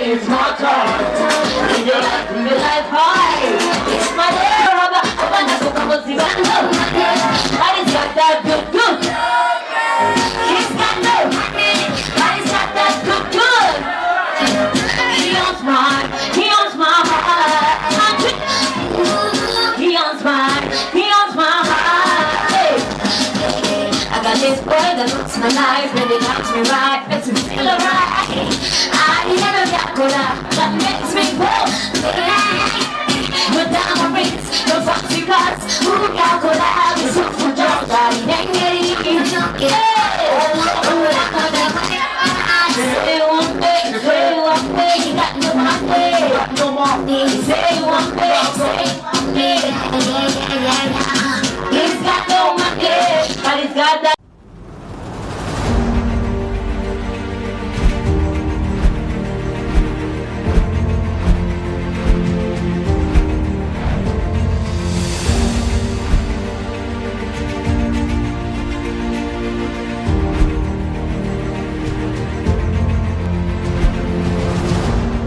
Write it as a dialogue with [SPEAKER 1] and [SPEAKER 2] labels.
[SPEAKER 1] It's my time. Live your life high. It's my day, Rabba. I'm gonna go come and see my love. Body's got that good, good. He's got no money. Body's got that good, good. He owns my heart. He owns my heart. Hey. I got this boy that looks my life, really likes me right, makes me feel alright. I never got that makes me go. With diamond rings, no fancy cars. Who got cola? It's so for joy, daddy, dang it.